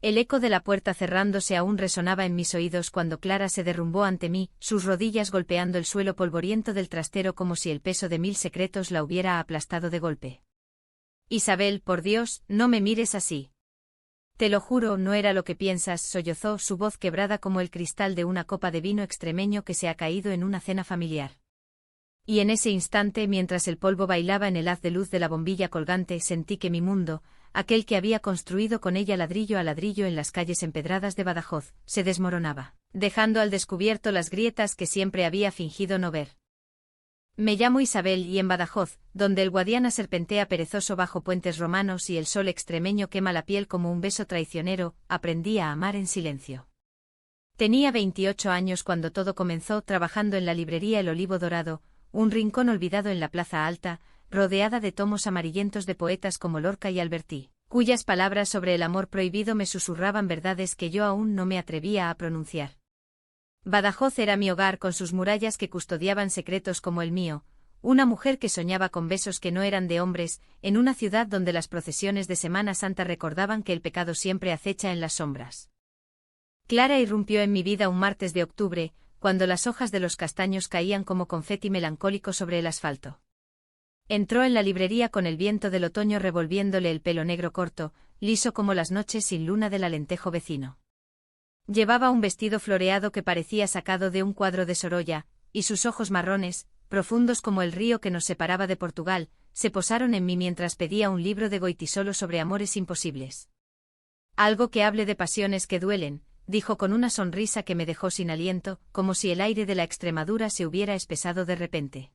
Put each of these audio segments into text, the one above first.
El eco de la puerta cerrándose aún resonaba en mis oídos cuando Clara se derrumbó ante mí, sus rodillas golpeando el suelo polvoriento del trastero como si el peso de 1000 secretos la hubiera aplastado de golpe. Isabel, por Dios, no me mires así. Te lo juro, no era lo que piensas, sollozó, su voz quebrada como el cristal de una copa de vino extremeño que se ha caído en una cena familiar. Y en ese instante, mientras el polvo bailaba en el haz de luz de la bombilla colgante, sentí que mi mundo, aquel que había construido con ella ladrillo a ladrillo en las calles empedradas de Badajoz, se desmoronaba, dejando al descubierto las grietas que siempre había fingido no ver. Me llamo Isabel y en Badajoz, donde el Guadiana serpentea perezoso bajo puentes romanos y el sol extremeño quema la piel como un beso traicionero, aprendí a amar en silencio. Tenía 28 años cuando todo comenzó trabajando en la librería El Olivo Dorado, un rincón olvidado en la Plaza Alta, rodeada de tomos amarillentos de poetas como Lorca y Alberti, cuyas palabras sobre el amor prohibido me susurraban verdades que yo aún no me atrevía a pronunciar. Badajoz era mi hogar con sus murallas que custodiaban secretos como el mío, una mujer que soñaba con besos que no eran de hombres, en una ciudad donde las procesiones de Semana Santa recordaban que el pecado siempre acecha en las sombras. Clara irrumpió en mi vida un martes de octubre, cuando las hojas de los castaños caían como confeti melancólico sobre el asfalto. Entró en la librería con el viento del otoño revolviéndole el pelo negro corto, liso como las noches sin luna del Alentejo vecino. Llevaba un vestido floreado que parecía sacado de un cuadro de Sorolla, y sus ojos marrones, profundos como el río que nos separaba de Portugal, se posaron en mí mientras pedía un libro de Goytisolo sobre amores imposibles. Algo que hable de pasiones que duelen, dijo con una sonrisa que me dejó sin aliento, como si el aire de la Extremadura se hubiera espesado de repente.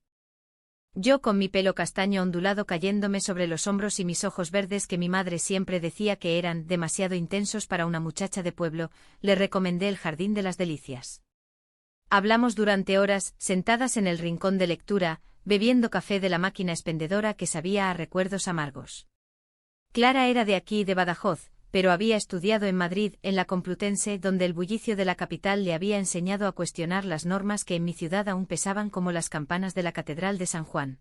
Yo con mi pelo castaño ondulado cayéndome sobre los hombros y mis ojos verdes que mi madre siempre decía que eran demasiado intensos para una muchacha de pueblo, le recomendé El Jardín de las Delicias. Hablamos durante horas, sentadas en el rincón de lectura, bebiendo café de la máquina expendedora que sabía a recuerdos amargos. Clara era de aquí, de Badajoz, pero había estudiado en Madrid, en la Complutense, donde el bullicio de la capital le había enseñado a cuestionar las normas que en mi ciudad aún pesaban como las campanas de la Catedral de San Juan.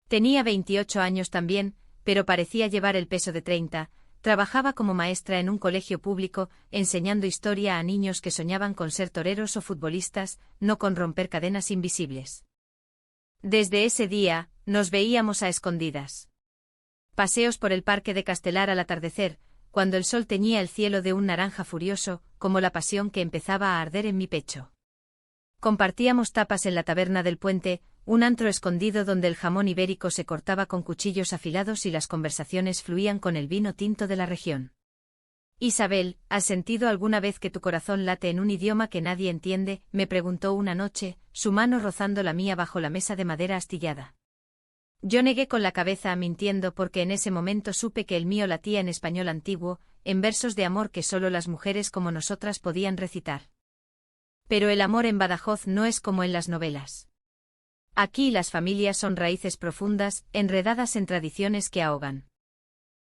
Tenía 28 años también, pero parecía llevar el peso de 30, trabajaba como maestra en un colegio público, enseñando historia a niños que soñaban con ser toreros o futbolistas, no con romper cadenas invisibles. Desde ese día, nos veíamos a escondidas. Paseos por el parque de Castelar al atardecer, cuando el sol teñía el cielo de un naranja furioso, como la pasión que empezaba a arder en mi pecho. Compartíamos tapas en la taberna del Puente, un antro escondido donde el jamón ibérico se cortaba con cuchillos afilados y las conversaciones fluían con el vino tinto de la región. Isabel, ¿has sentido alguna vez que tu corazón late en un idioma que nadie entiende?, me preguntó una noche, su mano rozando la mía bajo la mesa de madera astillada. Yo negué con la cabeza mintiendo porque en ese momento supe que el mío latía en español antiguo, en versos de amor que solo las mujeres como nosotras podían recitar. Pero el amor en Badajoz no es como en las novelas. Aquí las familias son raíces profundas, enredadas en tradiciones que ahogan.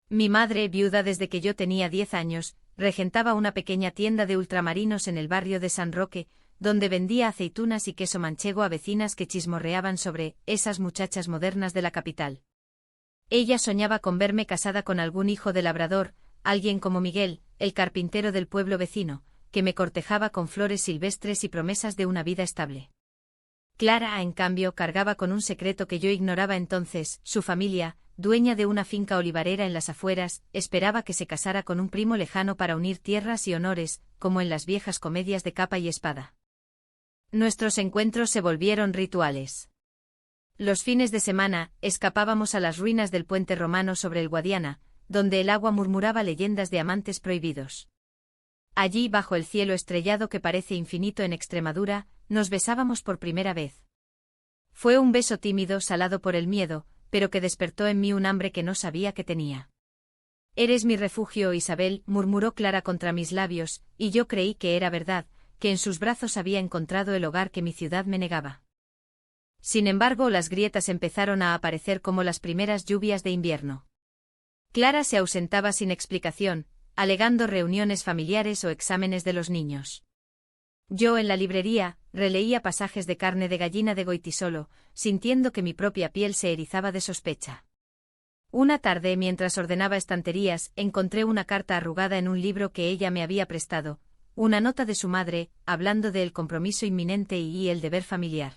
Mi madre, viuda desde que yo tenía 10 años, regentaba una pequeña tienda de ultramarinos en el barrio de San Roque, donde vendía aceitunas y queso manchego a vecinas que chismorreaban sobre esas muchachas modernas de la capital. Ella soñaba con verme casada con algún hijo de labrador, alguien como Miguel, el carpintero del pueblo vecino, que me cortejaba con flores silvestres y promesas de una vida estable. Clara, en cambio, cargaba con un secreto que yo ignoraba entonces: su familia, dueña de una finca olivarera en las afueras, esperaba que se casara con un primo lejano para unir tierras y honores, como en las viejas comedias de capa y espada. Nuestros encuentros se volvieron rituales. Los fines de semana, escapábamos a las ruinas del puente romano sobre el Guadiana, donde el agua murmuraba leyendas de amantes prohibidos. Allí, bajo el cielo estrellado que parece infinito en Extremadura, nos besábamos por primera vez. Fue un beso tímido, salado por el miedo, pero que despertó en mí un hambre que no sabía que tenía. Eres mi refugio, Isabel, murmuró Clara contra mis labios, y yo creí que era verdad, que en sus brazos había encontrado el hogar que mi ciudad me negaba. Sin embargo, las grietas empezaron a aparecer como las primeras lluvias de invierno. Clara se ausentaba sin explicación, alegando reuniones familiares o exámenes de los niños. Yo en la librería, releía pasajes de Carne de gallina de Goytisolo, sintiendo que mi propia piel se erizaba de sospecha. Una tarde, mientras ordenaba estanterías, encontré una carta arrugada en un libro que ella me había prestado, una nota de su madre, hablando del compromiso inminente y el deber familiar.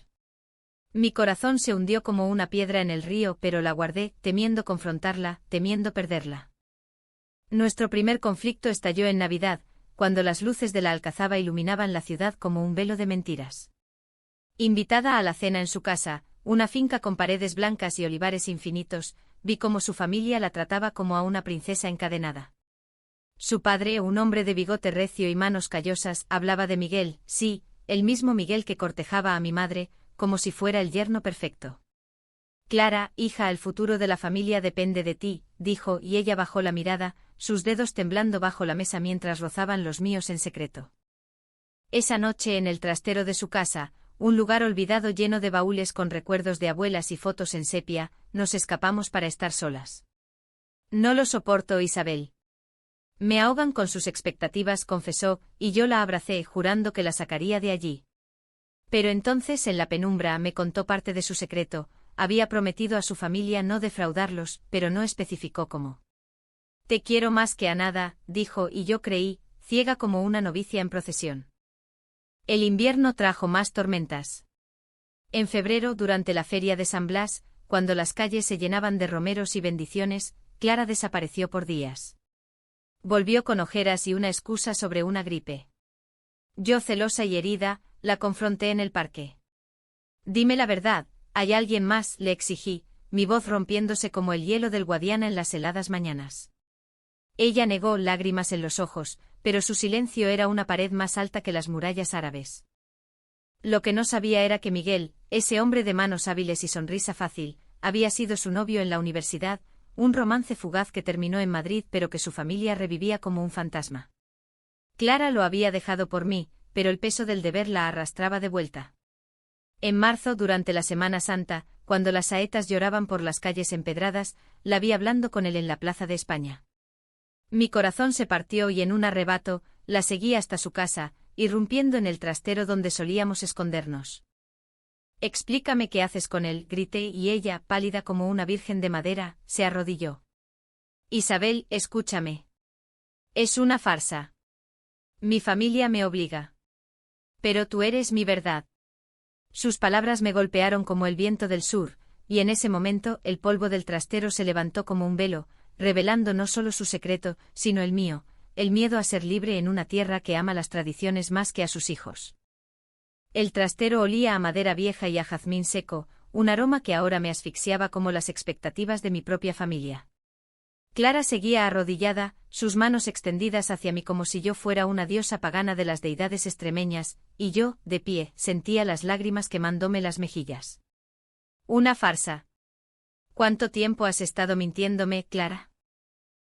Mi corazón se hundió como una piedra en el río, pero la guardé, temiendo confrontarla, temiendo perderla. Nuestro primer conflicto estalló en Navidad, cuando las luces de la alcazaba iluminaban la ciudad como un velo de mentiras. Invitada a la cena en su casa, una finca con paredes blancas y olivares infinitos, vi cómo su familia la trataba como a una princesa encadenada. Su padre, un hombre de bigote recio y manos callosas, hablaba de Miguel, sí, el mismo Miguel que cortejaba a mi madre, como si fuera el yerno perfecto. Clara, hija, el futuro de la familia depende de ti, dijo, y ella bajó la mirada, sus dedos temblando bajo la mesa mientras rozaban los míos en secreto. Esa noche en el trastero de su casa, un lugar olvidado lleno de baúles con recuerdos de abuelas y fotos en sepia, nos escapamos para estar solas. No lo soporto, Isabel. Me ahogan con sus expectativas, confesó, y yo la abracé, jurando que la sacaría de allí. Pero entonces, en la penumbra, me contó parte de su secreto. Había prometido a su familia no defraudarlos, pero no especificó cómo. Te quiero más que a nada, dijo, y yo creí, ciega como una novicia en procesión. El invierno trajo más tormentas. En febrero, durante la feria de San Blas, cuando las calles se llenaban de romeros y bendiciones, Clara desapareció por días. Volvió con ojeras y una excusa sobre una gripe. Yo, celosa y herida, la confronté en el parque. Dime la verdad, ¿hay alguien más?, le exigí, mi voz rompiéndose como el hielo del Guadiana en las heladas mañanas. Ella negó, lágrimas en los ojos, pero su silencio era una pared más alta que las murallas árabes. Lo que no sabía era que Miguel, ese hombre de manos hábiles y sonrisa fácil, había sido su novio en la universidad, un romance fugaz que terminó en Madrid pero que su familia revivía como un fantasma. Clara lo había dejado por mí, pero el peso del deber la arrastraba de vuelta. En marzo, durante la Semana Santa, cuando las saetas lloraban por las calles empedradas, la vi hablando con él en la Plaza de España. Mi corazón se partió y en un arrebato, la seguí hasta su casa, irrumpiendo en el trastero donde solíamos escondernos. Explícame qué haces con él, grité, y ella, pálida como una virgen de madera, se arrodilló. Isabel, escúchame. Es una farsa. Mi familia me obliga. Pero tú eres mi verdad. Sus palabras me golpearon como el viento del sur, y en ese momento el polvo del trastero se levantó como un velo, revelando no solo su secreto, sino el mío, el miedo a ser libre en una tierra que ama las tradiciones más que a sus hijos. El trastero olía a madera vieja y a jazmín seco, un aroma que ahora me asfixiaba como las expectativas de mi propia familia. Clara seguía arrodillada, sus manos extendidas hacia mí como si yo fuera una diosa pagana de las deidades extremeñas, y yo, de pie, sentía las lágrimas quemándome las mejillas. Una farsa. ¿Cuánto tiempo has estado mintiéndome, Clara?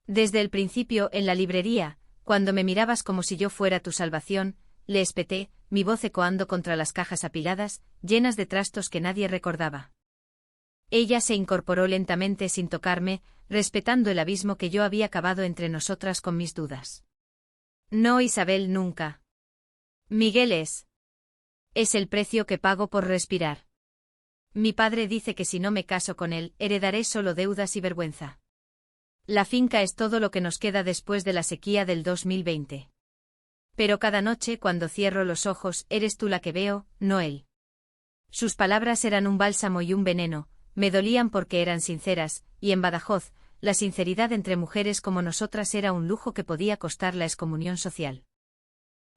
Desde el principio, en la librería, cuando me mirabas como si yo fuera tu salvación, le espeté, mi voz ecoando contra las cajas apiladas, llenas de trastos que nadie recordaba. Ella se incorporó lentamente sin tocarme, respetando el abismo que yo había cavado entre nosotras con mis dudas. No, Isabel, nunca. Miguel es el precio que pago por respirar. Mi padre dice que si no me caso con él, heredaré solo deudas y vergüenza. La finca es todo lo que nos queda después de la sequía del 2020. Pero cada noche, cuando cierro los ojos, eres tú la que veo, no él. Sus palabras eran un bálsamo y un veneno, me dolían porque eran sinceras, y en Badajoz, la sinceridad entre mujeres como nosotras era un lujo que podía costar la excomunión social.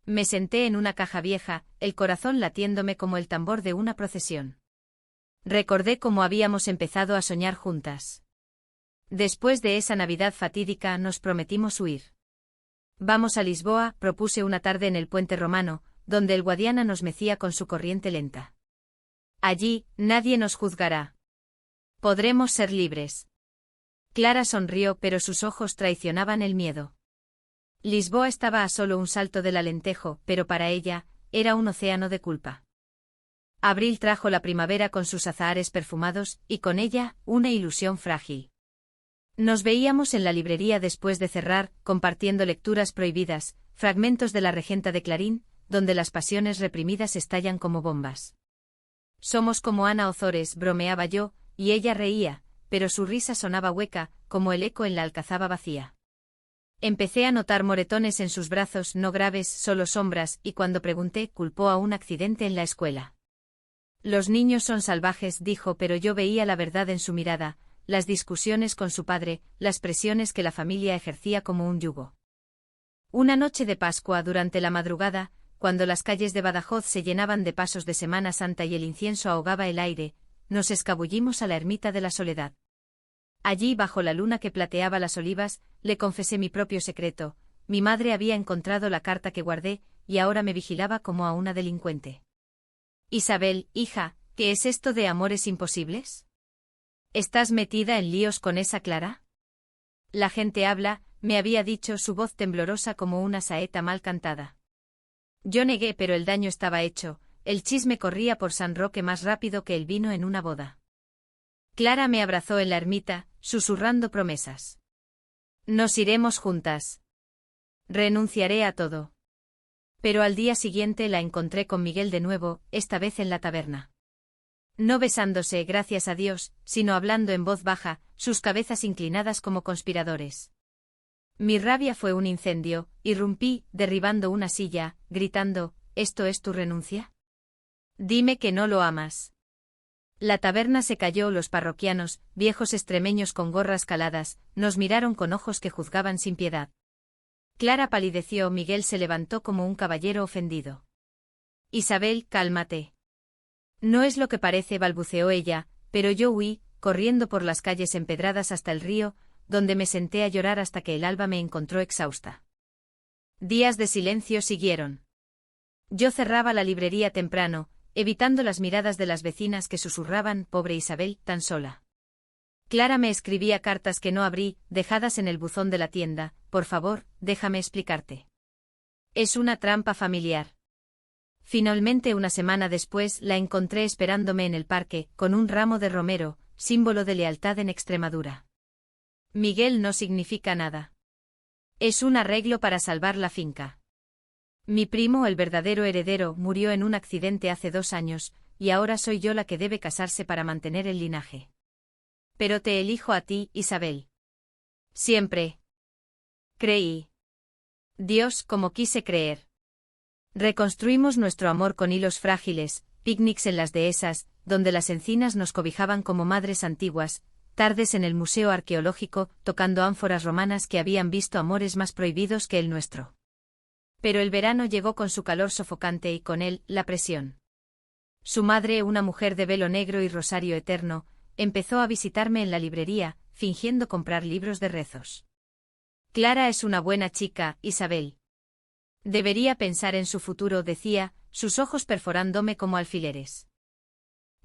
Me senté en una caja vieja, el corazón latiéndome como el tambor de una procesión. Recordé cómo habíamos empezado a soñar juntas. Después de esa Navidad fatídica nos prometimos huir. Vamos a Lisboa, propuse una tarde en el puente romano, donde el Guadiana nos mecía con su corriente lenta. Allí, nadie nos juzgará. Podremos ser libres. Clara sonrió, pero sus ojos traicionaban el miedo. Lisboa estaba a solo un salto del Alentejo, pero para ella, era un océano de culpa. Abril trajo la primavera con sus azahares perfumados, y con ella, una ilusión frágil. Nos veíamos en la librería después de cerrar, compartiendo lecturas prohibidas, fragmentos de La Regenta de Clarín, donde las pasiones reprimidas estallan como bombas. Somos como Ana Ozores, bromeaba yo, y ella reía, pero su risa sonaba hueca, como el eco en la alcazaba vacía. Empecé a notar moretones en sus brazos, no graves, solo sombras, y cuando pregunté, culpó a un accidente en la escuela. Los niños son salvajes, dijo, pero yo veía la verdad en su mirada, las discusiones con su padre, las presiones que la familia ejercía como un yugo. Una noche de Pascua, durante la madrugada, cuando las calles de Badajoz se llenaban de pasos de Semana Santa y el incienso ahogaba el aire, nos escabullimos a la ermita de la Soledad. Allí, bajo la luna que plateaba las olivas, le confesé mi propio secreto. Mi madre había encontrado la carta que guardé, y ahora me vigilaba como a una delincuente. Isabel, hija, ¿qué es esto de amores imposibles? ¿Estás metida en líos con esa Clara? La gente habla, me había dicho, su voz temblorosa como una saeta mal cantada. Yo negué, pero el daño estaba hecho, el chisme corría por San Roque más rápido que el vino en una boda. Clara me abrazó en la ermita, susurrando promesas. Nos iremos juntas. Renunciaré a todo. Pero al día siguiente la encontré con Miguel de nuevo, esta vez en la taberna. No besándose, gracias a Dios, sino hablando en voz baja, sus cabezas inclinadas como conspiradores. Mi rabia fue un incendio, irrumpí, derribando una silla, gritando, ¿esto es tu renuncia? Dime que no lo amas. La taberna se cayó, los parroquianos, viejos extremeños con gorras caladas, nos miraron con ojos que juzgaban sin piedad. Clara palideció, Miguel se levantó como un caballero ofendido. Isabel, cálmate. No es lo que parece, balbuceó ella, pero yo huí, corriendo por las calles empedradas hasta el río, donde me senté a llorar hasta que el alba me encontró exhausta. Días de silencio siguieron. Yo cerraba la librería temprano, evitando las miradas de las vecinas que susurraban, pobre Isabel, tan sola. Clara me escribía cartas que no abrí, dejadas en el buzón de la tienda, por favor, déjame explicarte. Es una trampa familiar. Finalmente, una semana después, la encontré esperándome en el parque, con un ramo de romero, símbolo de lealtad en Extremadura. Miguel no significa nada. Es un arreglo para salvar la finca. Mi primo, el verdadero heredero, murió en un accidente hace 2 años, y ahora soy yo la que debe casarse para mantener el linaje. Pero te elijo a ti, Isabel. Siempre. Creí. Dios, como quise creer. Reconstruimos nuestro amor con hilos frágiles, picnics en las dehesas, donde las encinas nos cobijaban como madres antiguas, tardes en el museo arqueológico, tocando ánforas romanas que habían visto amores más prohibidos que el nuestro. Pero el verano llegó con su calor sofocante y con él, la presión. Su madre, una mujer de velo negro y rosario eterno, empezó a visitarme en la librería, fingiendo comprar libros de rezos. Clara es una buena chica, Isabel. Debería pensar en su futuro, decía, sus ojos perforándome como alfileres.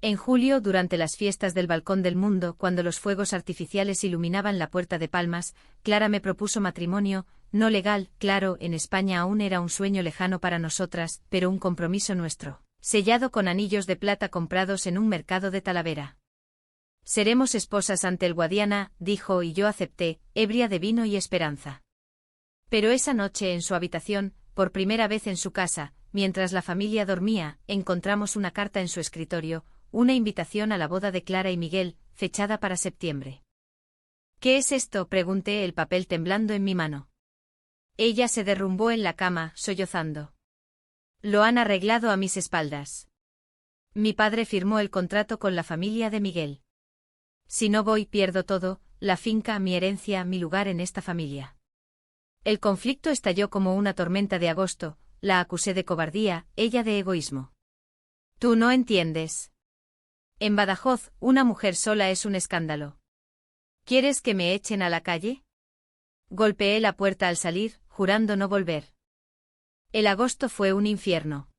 En julio, durante las fiestas del Balcón del Mundo, cuando los fuegos artificiales iluminaban la Puerta de Palmas, Clara me propuso matrimonio, no legal, claro, en España aún era un sueño lejano para nosotras, pero un compromiso nuestro, sellado con anillos de plata comprados en un mercado de Talavera. Seremos esposas ante el Guadiana, dijo, y yo acepté, ebria de vino y esperanza. Pero esa noche en su habitación, por primera vez en su casa, mientras la familia dormía, encontramos una carta en su escritorio, una invitación a la boda de Clara y Miguel, fechada para septiembre. ¿Qué es esto?, pregunté, el papel temblando en mi mano. Ella se derrumbó en la cama, sollozando. Lo han arreglado a mis espaldas. Mi padre firmó el contrato con la familia de Miguel. Si no voy, pierdo todo, la finca, mi herencia, mi lugar en esta familia. El conflicto estalló como una tormenta de agosto, la acusé de cobardía, ella de egoísmo. Tú no entiendes. En Badajoz, una mujer sola es un escándalo. ¿Quieres que me echen a la calle? Golpeé la puerta al salir, jurando no volver. El agosto fue un infierno.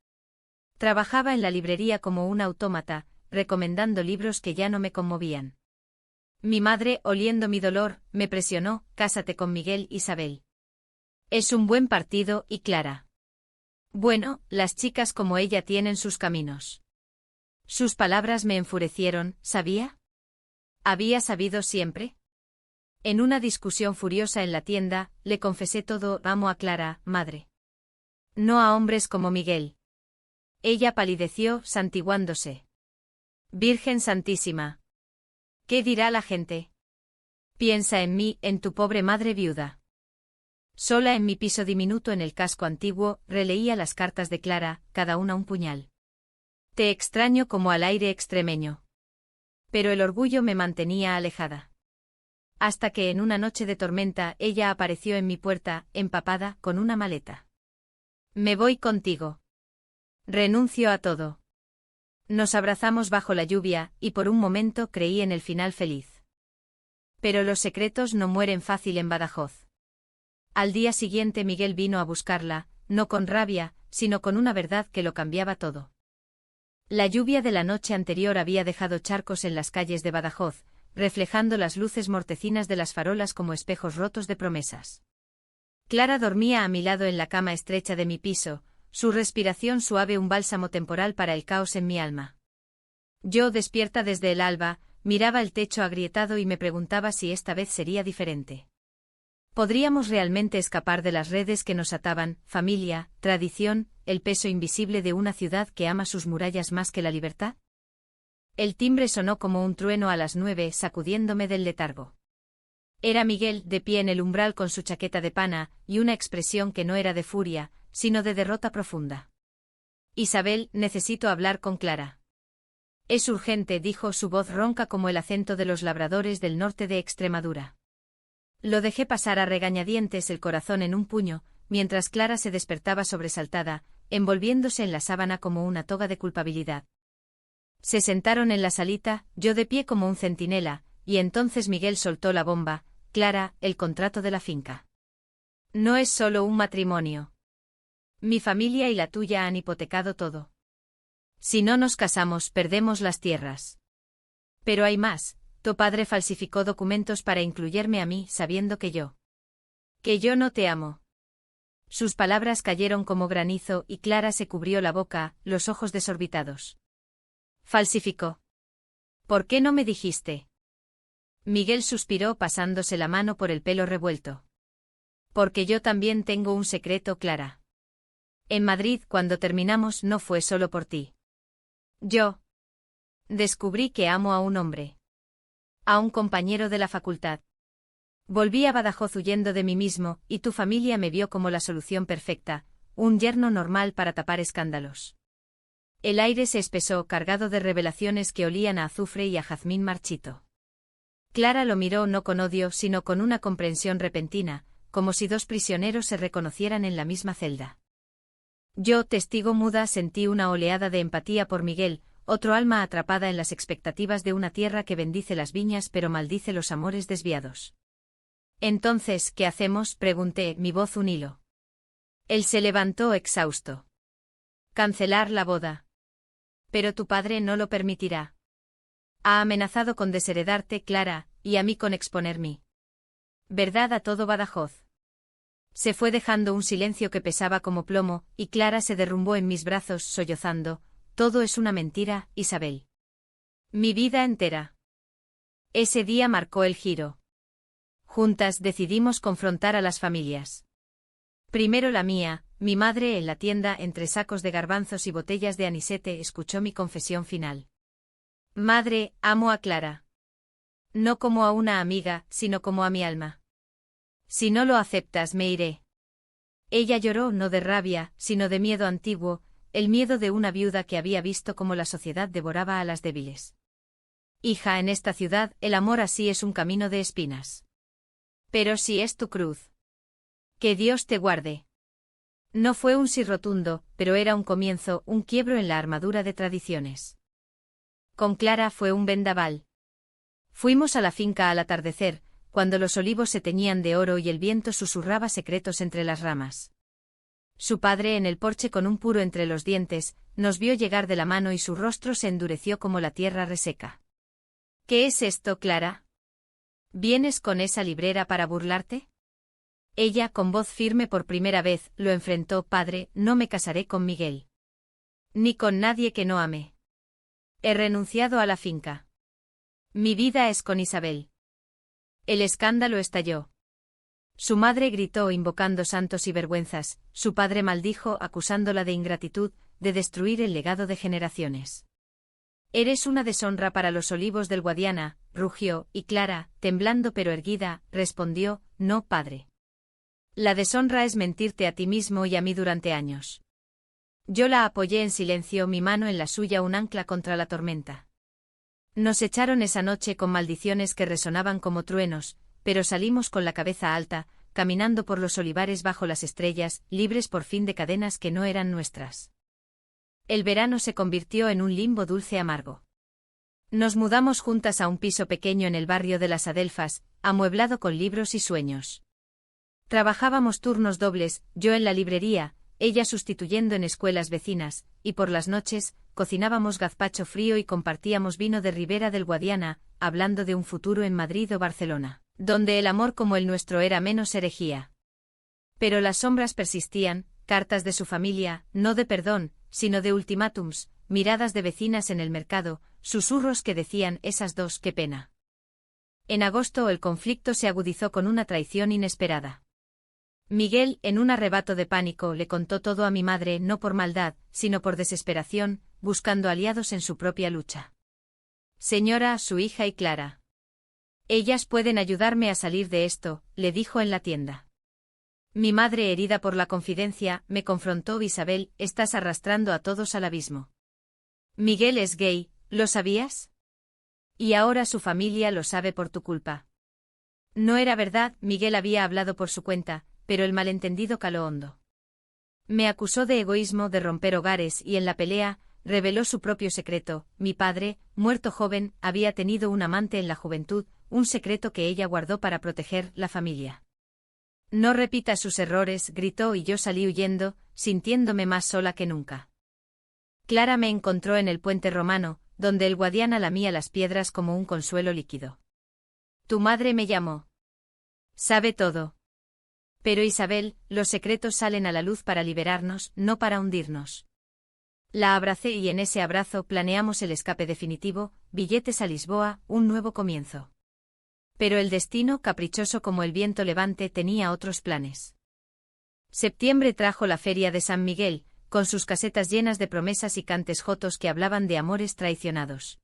Trabajaba en la librería como un autómata, recomendando libros que ya no me conmovían. Mi madre, oliendo mi dolor, me presionó, cásate con Miguel, Isabel. Es un buen partido, y Clara. Bueno, las chicas como ella tienen sus caminos. Sus palabras me enfurecieron, ¿sabía? ¿Había sabido siempre? En una discusión furiosa en la tienda, le confesé todo, amo a Clara, madre. No a hombres como Miguel. Ella palideció, santiguándose. Virgen Santísima. ¿Qué dirá la gente? Piensa en mí, en tu pobre madre viuda. Sola en mi piso diminuto en el casco antiguo, releía las cartas de Clara, cada una un puñal. Te extraño como al aire extremeño. Pero el orgullo me mantenía alejada. Hasta que en una noche de tormenta ella apareció en mi puerta, empapada, con una maleta. Me voy contigo. Renuncio a todo. Nos abrazamos bajo la lluvia, y por un momento creí en el final feliz. Pero los secretos no mueren fácil en Badajoz. Al día siguiente Miguel vino a buscarla, no con rabia, sino con una verdad que lo cambiaba todo. La lluvia de la noche anterior había dejado charcos en las calles de Badajoz, reflejando las luces mortecinas de las farolas como espejos rotos de promesas. Clara dormía a mi lado en la cama estrecha de mi piso, su respiración suave un bálsamo temporal para el caos en mi alma. Yo, despierta desde el alba, miraba el techo agrietado y me preguntaba si esta vez sería diferente. ¿Podríamos realmente escapar de las redes que nos ataban, familia, tradición, el peso invisible de una ciudad que ama sus murallas más que la libertad? El timbre sonó como un trueno a las 9, sacudiéndome del letargo. Era Miguel, de pie en el umbral con su chaqueta de pana, y una expresión que no era de furia, sino de derrota profunda. Isabel, necesito hablar con Clara. Es urgente, dijo su voz ronca como el acento de los labradores del norte de Extremadura. Lo dejé pasar a regañadientes el corazón en un puño, mientras Clara se despertaba sobresaltada, envolviéndose en la sábana como una toga de culpabilidad. Se sentaron en la salita, yo de pie como un centinela, y entonces Miguel soltó la bomba. Clara, el contrato de la finca. No es solo un matrimonio. Mi familia y la tuya han hipotecado todo. Si no nos casamos, perdemos las tierras. Pero hay más. Tu padre falsificó documentos para incluirme a mí, sabiendo que yo no te amo. Sus palabras cayeron como granizo y Clara se cubrió la boca, los ojos desorbitados. Falsificó. ¿Por qué no me dijiste? Miguel suspiró pasándose la mano por el pelo revuelto. Porque yo también tengo un secreto, Clara. En Madrid, cuando terminamos, no fue solo por ti. Yo descubrí que amo a un hombre. A un compañero de la facultad. Volví a Badajoz huyendo de mí mismo, y tu familia me vio como la solución perfecta, un yerno normal para tapar escándalos. El aire se espesó, cargado de revelaciones que olían a azufre y a jazmín marchito. Clara lo miró no con odio, sino con una comprensión repentina, como si dos prisioneros se reconocieran en la misma celda. Yo, testigo muda, sentí una oleada de empatía por Miguel, otro alma atrapada en las expectativas de una tierra que bendice las viñas pero maldice los amores desviados. Entonces, ¿qué hacemos?, pregunté, mi voz un hilo. Él se levantó exhausto. Cancelar la boda. Pero tu padre no lo permitirá. Ha amenazado con desheredarte, Clara, y a mí con exponer mi verdad a todo Badajoz. Se fue dejando un silencio que pesaba como plomo, y Clara se derrumbó en mis brazos sollozando. Todo es una mentira, Isabel. Mi vida entera. Ese día marcó el giro. Juntas decidimos confrontar a las familias. Primero la mía, mi madre en la tienda entre sacos de garbanzos y botellas de anisete escuchó mi confesión final. Madre, amo a Clara. No como a una amiga, sino como a mi alma. Si no lo aceptas, me iré. Ella lloró no de rabia, sino de miedo antiguo, el miedo de una viuda que había visto cómo la sociedad devoraba a las débiles. Hija, en esta ciudad, el amor así es un camino de espinas. Pero si es tu cruz. Que Dios te guarde. No fue un sí rotundo, pero era un comienzo, un quiebro en la armadura de tradiciones. Con Clara fue un vendaval. Fuimos a la finca al atardecer, cuando los olivos se teñían de oro y el viento susurraba secretos entre las ramas. Su padre en el porche con un puro entre los dientes, nos vio llegar de la mano y su rostro se endureció como la tierra reseca. ¿Qué es esto, Clara? ¿Vienes con esa librera para burlarte? Ella, con voz firme por primera vez, lo enfrentó. Padre, no me casaré con Miguel. Ni con nadie que no ame. He renunciado a la finca. Mi vida es con Isabel. El escándalo estalló. Su madre gritó invocando santos y vergüenzas, su padre maldijo acusándola de ingratitud, de destruir el legado de generaciones. Eres una deshonra para los olivos del Guadiana, rugió, y Clara, temblando pero erguida, respondió, no, padre. La deshonra es mentirte a ti mismo y a mí durante años. Yo la apoyé en silencio, mi mano en la suya, un ancla contra la tormenta. Nos echaron esa noche con maldiciones que resonaban como truenos, pero salimos con la cabeza alta, caminando por los olivares bajo las estrellas, libres por fin de cadenas que no eran nuestras. El verano se convirtió en un limbo dulce amargo. Nos mudamos juntas a un piso pequeño en el barrio de las Adelfas, amueblado con libros y sueños. Trabajábamos turnos dobles, yo en la librería, ella sustituyendo en escuelas vecinas, y por las noches, cocinábamos gazpacho frío y compartíamos vino de Ribera del Guadiana, hablando de un futuro en Madrid o Barcelona, donde el amor como el nuestro era menos herejía. Pero las sombras persistían, cartas de su familia, no de perdón, sino de ultimátums, miradas de vecinas en el mercado, susurros que decían esas dos, qué pena. En agosto el conflicto se agudizó con una traición inesperada. Miguel, en un arrebato de pánico, le contó todo a mi madre, no por maldad, sino por desesperación, buscando aliados en su propia lucha. Señora, su hija y Clara. Ellas pueden ayudarme a salir de esto, le dijo en la tienda. Mi madre, herida por la confidencia, me confrontó. Isabel, estás arrastrando a todos al abismo. Miguel es gay, ¿lo sabías? Y ahora su familia lo sabe por tu culpa. No era verdad, Miguel había hablado por su cuenta, pero el malentendido caló hondo. Me acusó de egoísmo, de romper hogares y en la pelea, reveló su propio secreto. Mi padre, muerto joven, había tenido un amante en la juventud, un secreto que ella guardó para proteger la familia. No repita sus errores, gritó y yo salí huyendo, sintiéndome más sola que nunca. Clara me encontró en el puente romano, donde el Guadiana lamía las piedras como un consuelo líquido. Tu madre me llamó. Sabe todo. Pero Isabel, los secretos salen a la luz para liberarnos, no para hundirnos. La abracé y en ese abrazo planeamos el escape definitivo, billetes a Lisboa, un nuevo comienzo. Pero el destino, caprichoso como el viento levante, tenía otros planes. Septiembre trajo la feria de San Miguel, con sus casetas llenas de promesas y cantes jotos que hablaban de amores traicionados.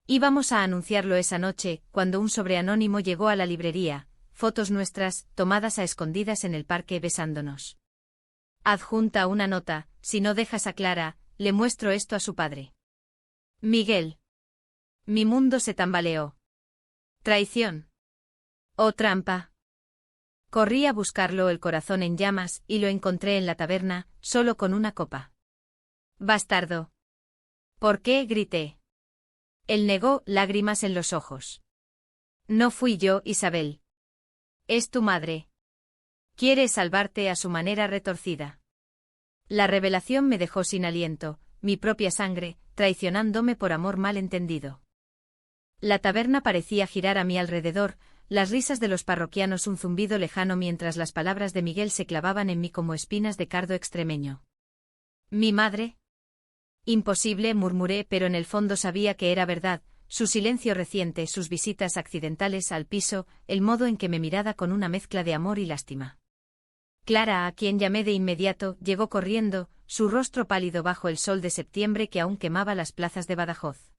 Íbamos a anunciarlo esa noche, cuando un sobreanónimo llegó a la librería, fotos nuestras, tomadas a escondidas en el parque besándonos. Adjunta una nota, si no dejas a Clara, le muestro esto a su padre. Miguel. Mi mundo se tambaleó. ¿Traición? ¿O trampa? Corrí a buscarlo, el corazón en llamas, y lo encontré en la taberna, solo con una copa. Bastardo. ¿Por qué? Grité. Él negó, lágrimas en los ojos. No fui yo, Isabel. Es tu madre. Quiere salvarte a su manera retorcida. La revelación me dejó sin aliento, mi propia sangre, traicionándome por amor mal entendido. La taberna parecía girar a mi alrededor, las risas de los parroquianos un zumbido lejano mientras las palabras de Miguel se clavaban en mí como espinas de cardo extremeño. ¿Mi madre? Imposible, murmuré, pero en el fondo sabía que era verdad, su silencio reciente, sus visitas accidentales al piso, el modo en que me miraba con una mezcla de amor y lástima. Clara, a quien llamé de inmediato, llegó corriendo, su rostro pálido bajo el sol de septiembre que aún quemaba las plazas de Badajoz.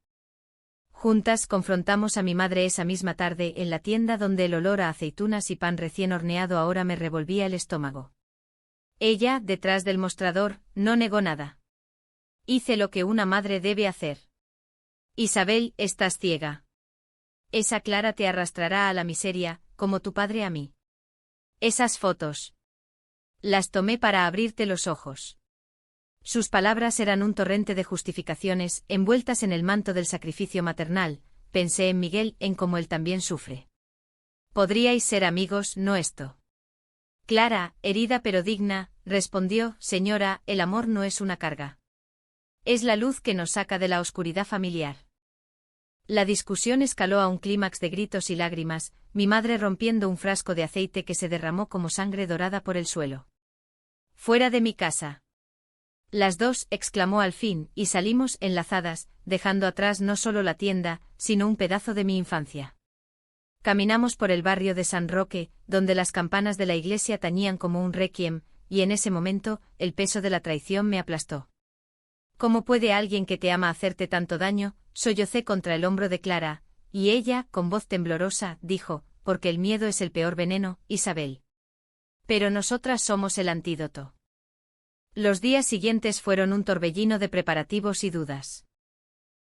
Juntas confrontamos a mi madre esa misma tarde en la tienda donde el olor a aceitunas y pan recién horneado ahora me revolvía el estómago. Ella, detrás del mostrador, no negó nada. Hice lo que una madre debe hacer. Isabel, estás ciega. Esa Clara te arrastrará a la miseria, como tu padre a mí. Esas fotos. Las tomé para abrirte los ojos. Sus palabras eran un torrente de justificaciones, envueltas en el manto del sacrificio maternal. Pensé en Miguel, en cómo él también sufre. Podríais ser amigos, no esto. Clara, herida pero digna, respondió, señora, el amor no es una carga. Es la luz que nos saca de la oscuridad familiar. La discusión escaló a un clímax de gritos y lágrimas, mi madre rompiendo un frasco de aceite que se derramó como sangre dorada por el suelo. Fuera de mi casa. Las dos, exclamó al fin, y salimos enlazadas, dejando atrás no solo la tienda, sino un pedazo de mi infancia. Caminamos por el barrio de San Roque, donde las campanas de la iglesia tañían como un requiem, y en ese momento, el peso de la traición me aplastó. ¿Cómo puede alguien que te ama hacerte tanto daño? Sollocé contra el hombro de Clara, Y ella, con voz temblorosa, dijo, porque el miedo es el peor veneno, Isabel. Pero nosotras somos el antídoto. Los días siguientes fueron un torbellino de preparativos y dudas.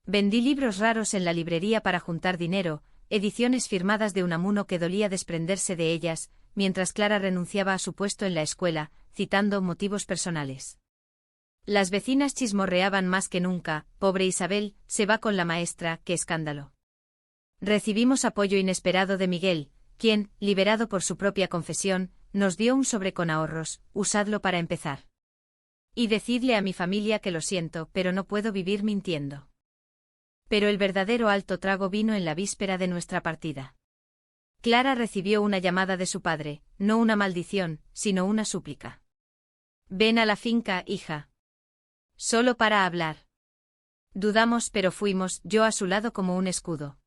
Vendí libros raros en la librería para juntar dinero, ediciones firmadas de Unamuno que dolía desprenderse de ellas, mientras Clara renunciaba a su puesto en la escuela, citando motivos personales. Las vecinas chismorreaban más que nunca, pobre Isabel, se va con la maestra, qué escándalo. Recibimos apoyo inesperado de Miguel, quien, liberado por su propia confesión, nos dio un sobre con ahorros, usadlo para empezar. Y decidle a mi familia que lo siento, pero no puedo vivir mintiendo. Pero el verdadero alto trago vino en la víspera de nuestra partida. Clara recibió una llamada de su padre, no una maldición, sino una súplica. Ven a la finca, hija. Solo para hablar. Dudamos, pero fuimos, yo a su lado como un escudo.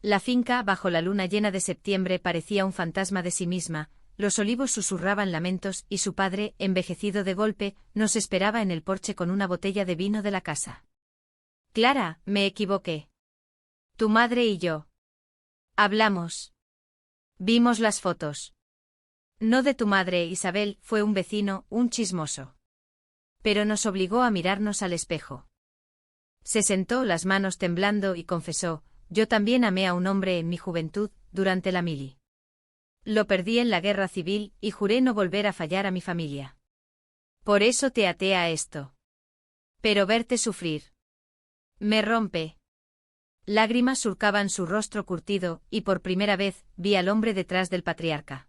La finca, bajo la luna llena de septiembre, parecía un fantasma de sí misma, los olivos susurraban lamentos y su padre, envejecido de golpe, nos esperaba en el porche con una botella de vino de la casa. Clara, me equivoqué. Tu madre y yo. Hablamos. Vimos las fotos. No de tu madre, Isabel, fue un vecino, un chismoso. Pero nos obligó a mirarnos al espejo. Se sentó, las manos temblando, y confesó, yo también amé a un hombre en mi juventud, durante la mili. Lo perdí en la guerra civil, y juré no volver a fallar a mi familia. Por eso te até a esto. Pero verte sufrir. Me rompe. Lágrimas surcaban su rostro curtido, y por primera vez, vi al hombre detrás del patriarca.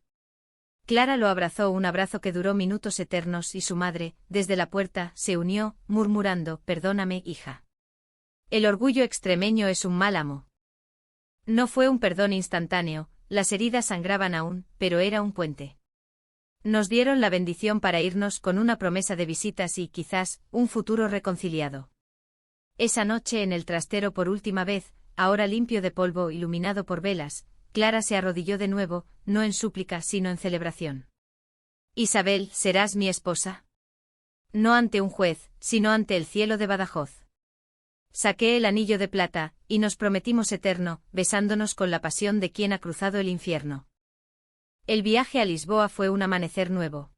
Clara lo abrazó, un abrazo que duró minutos eternos, y su madre, desde la puerta, se unió, murmurando, perdóname, hija. El orgullo extremeño es un mal amo. No fue un perdón instantáneo, las heridas sangraban aún, pero era un puente. Nos dieron la bendición para irnos con una promesa de visitas y, quizás, un futuro reconciliado. Esa noche en el trastero por última vez, ahora limpio de polvo, iluminado por velas, Clara se arrodilló de nuevo, no en súplica sino en celebración. Isabel, ¿serás mi esposa? No ante un juez, sino ante el cielo de Badajoz. Saqué el anillo de plata, y nos prometimos eterno, besándonos con la pasión de quien ha cruzado el infierno. El viaje a Lisboa fue un amanecer nuevo.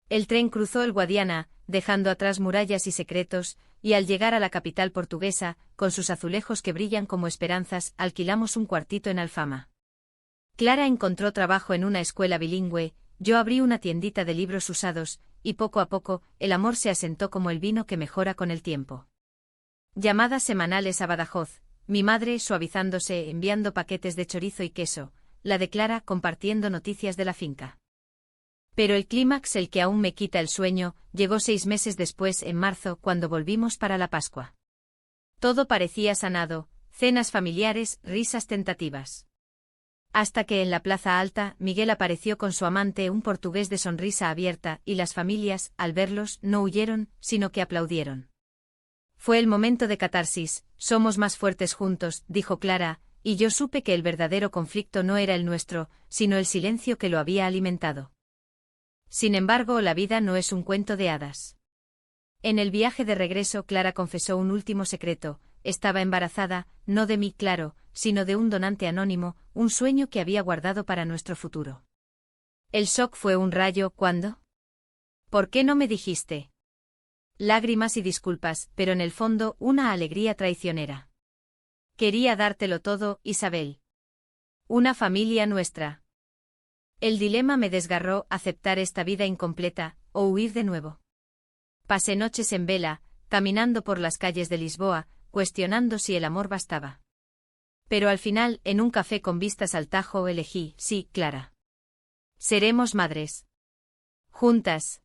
El tren cruzó el Guadiana, dejando atrás murallas y secretos, y al llegar a la capital portuguesa, con sus azulejos que brillan como esperanzas, alquilamos un cuartito en Alfama. Clara encontró trabajo en una escuela bilingüe, yo abrí una tiendita de libros usados, y poco a poco, el amor se asentó como el vino que mejora con el tiempo. Llamadas semanales a Badajoz, mi madre suavizándose enviando paquetes de chorizo y queso, la de Clara compartiendo noticias de la finca. Pero el clímax, el que aún me quita el sueño, llegó 6 meses después, en marzo, cuando volvimos para la Pascua. Todo parecía sanado, cenas familiares, risas tentativas. Hasta que en la Plaza Alta, Miguel apareció con su amante, un portugués de sonrisa abierta, y las familias, al verlos, no huyeron, sino que aplaudieron. Fue el momento de catarsis, somos más fuertes juntos, dijo Clara, y yo supe que el verdadero conflicto no era el nuestro, sino el silencio que lo había alimentado. Sin embargo, la vida no es un cuento de hadas. En el viaje de regreso, Clara confesó un último secreto, estaba embarazada, no de mí, claro, sino de un donante anónimo, un sueño que había guardado para nuestro futuro. El shock fue un rayo, ¿cuándo? ¿Por qué no me dijiste? Lágrimas y disculpas, pero en el fondo, una alegría traicionera. Quería dártelo todo, Isabel. Una familia nuestra. El dilema me desgarró, aceptar esta vida incompleta, o huir de nuevo. Pasé noches en vela, caminando por las calles de Lisboa, cuestionando si el amor bastaba. Pero al final, en un café con vistas al Tajo, elegí, sí, Clara. Seremos madres. Juntas.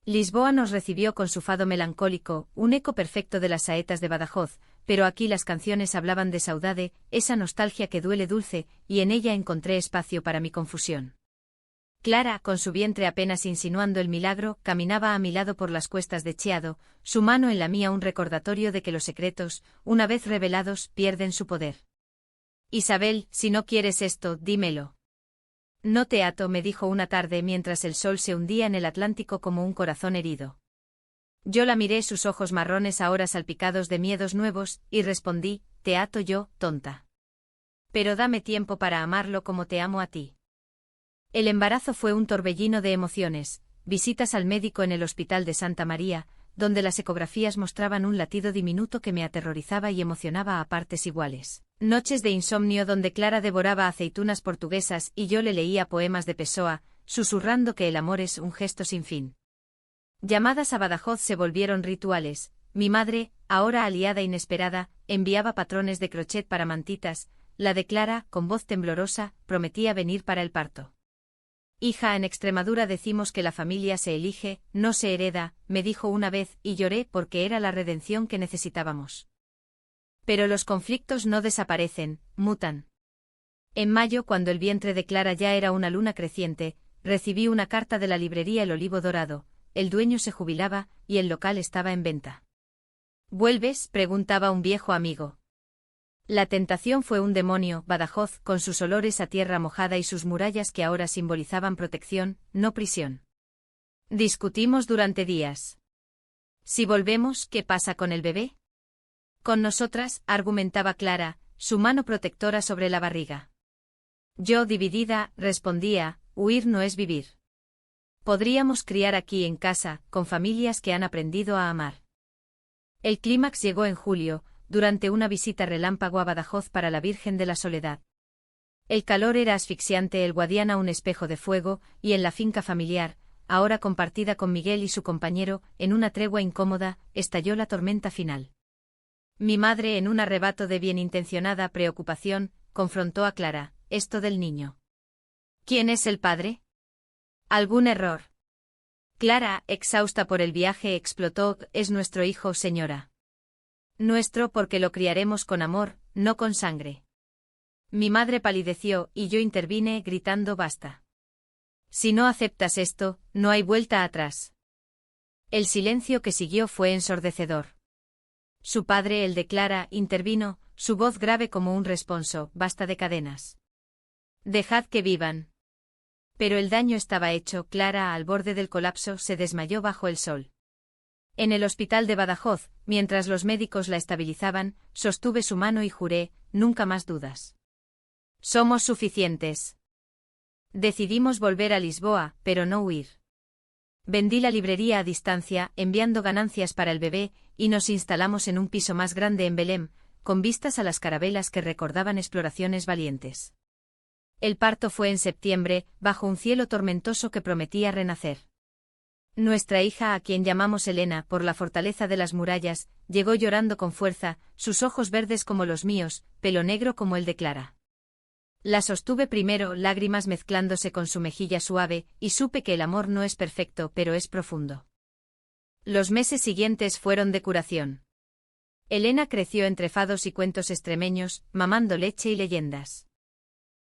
Lisboa nos recibió con su fado melancólico, un eco perfecto de las saetas de Badajoz, pero aquí las canciones hablaban de saudade, esa nostalgia que duele dulce, y en ella encontré espacio para mi confusión. Clara, con su vientre apenas insinuando el milagro, caminaba a mi lado por las cuestas de Chiado, su mano en la mía, un recordatorio de que los secretos, una vez revelados, pierden su poder. Isabel, si no quieres esto, dímelo. No te ato, me dijo una tarde mientras el sol se hundía en el Atlántico como un corazón herido. Yo la miré, sus ojos marrones ahora salpicados de miedos nuevos, y respondí, te ato yo, tonta. Pero dame tiempo para amarlo como te amo a ti. El embarazo fue un torbellino de emociones, visitas al médico en el Hospital de Santa María, donde las ecografías mostraban un latido diminuto que me aterrorizaba y emocionaba a partes iguales. Noches de insomnio donde Clara devoraba aceitunas portuguesas y yo le leía poemas de Pessoa, susurrando que el amor es un gesto sin fin. Llamadas a Badajoz se volvieron rituales. Mi madre, ahora aliada inesperada, enviaba patrones de crochet para mantitas. La de Clara, con voz temblorosa, prometía venir para el parto. Hija, en Extremadura decimos que la familia se elige, no se hereda, me dijo una vez, y lloré porque era la redención que necesitábamos. Pero los conflictos no desaparecen, mutan. En mayo, cuando el vientre de Clara ya era una luna creciente, recibí una carta de la librería El Olivo Dorado. El dueño se jubilaba, y el local estaba en venta. ¿Vuelves?, preguntaba un viejo amigo. La tentación fue un demonio. Badajoz, con sus olores a tierra mojada y sus murallas que ahora simbolizaban protección, no prisión. Discutimos durante días. Si volvemos, ¿qué pasa con el bebé? Con nosotras, argumentaba Clara, su mano protectora sobre la barriga. Yo, dividida, respondía, huir no es vivir. Podríamos criar aquí en casa, con familias que han aprendido a amar. El clímax llegó en julio, durante una visita relámpago a Badajoz para la Virgen de la Soledad. El calor era asfixiante, el Guadiana un espejo de fuego, y en la finca familiar, ahora compartida con Miguel y su compañero, en una tregua incómoda, estalló la tormenta final. Mi madre, en un arrebato de bienintencionada preocupación, confrontó a Clara: esto del niño. ¿Quién es el padre? ¿Algún error? Clara, exhausta por el viaje, explotó: es nuestro hijo, señora. Nuestro porque lo criaremos con amor, no con sangre. Mi madre palideció, y yo intervine, gritando: basta. Si no aceptas esto, no hay vuelta atrás. El silencio que siguió fue ensordecedor. Su padre, el de Clara, intervino, su voz grave como un responso: basta de cadenas. Dejad que vivan. Pero el daño estaba hecho. Clara, al borde del colapso, se desmayó bajo el sol. En el hospital de Badajoz, mientras los médicos la estabilizaban, sostuve su mano y juré: nunca más dudas. Somos suficientes. Decidimos volver a Lisboa, pero no huir. Vendí la librería a distancia, enviando ganancias para el bebé, y nos instalamos en un piso más grande en Belém, con vistas a las carabelas que recordaban exploraciones valientes. El parto fue en septiembre, bajo un cielo tormentoso que prometía renacer. Nuestra hija, a quien llamamos Elena por la fortaleza de las murallas, llegó llorando con fuerza, sus ojos verdes como los míos, pelo negro como el de Clara. La sostuve primero, lágrimas mezclándose con su mejilla suave, y supe que el amor no es perfecto, pero es profundo. Los meses siguientes fueron de curación. Elena creció entre fados y cuentos extremeños, mamando leche y leyendas.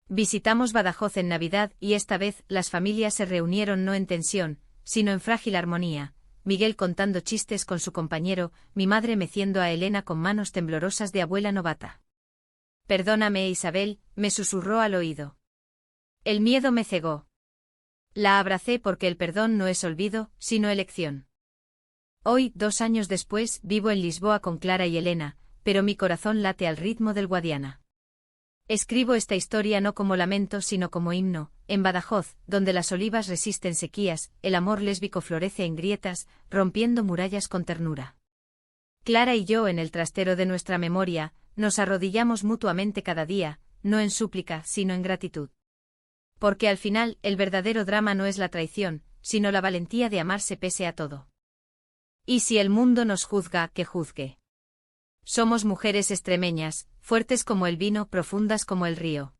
Visitamos Badajoz en Navidad, y esta vez las familias se reunieron no en tensión, sino en frágil armonía, Miguel contando chistes con su compañero, mi madre meciendo a Elena con manos temblorosas de abuela novata. Perdóname, Isabel, me susurró al oído. El miedo me cegó. La abracé porque el perdón no es olvido, sino elección. Hoy, 2 años después, vivo en Lisboa con Clara y Elena, pero mi corazón late al ritmo del Guadiana. Escribo esta historia no como lamento sino como himno. En Badajoz, donde las olivas resisten sequías, el amor lésbico florece en grietas, rompiendo murallas con ternura. Clara y yo, en el trastero de nuestra memoria, nos arrodillamos mutuamente cada día, no en súplica, sino en gratitud. Porque al final, el verdadero drama no es la traición, sino la valentía de amarse pese a todo. Y si el mundo nos juzga, que juzgue. Somos mujeres extremeñas, fuertes como el vino, profundas como el río.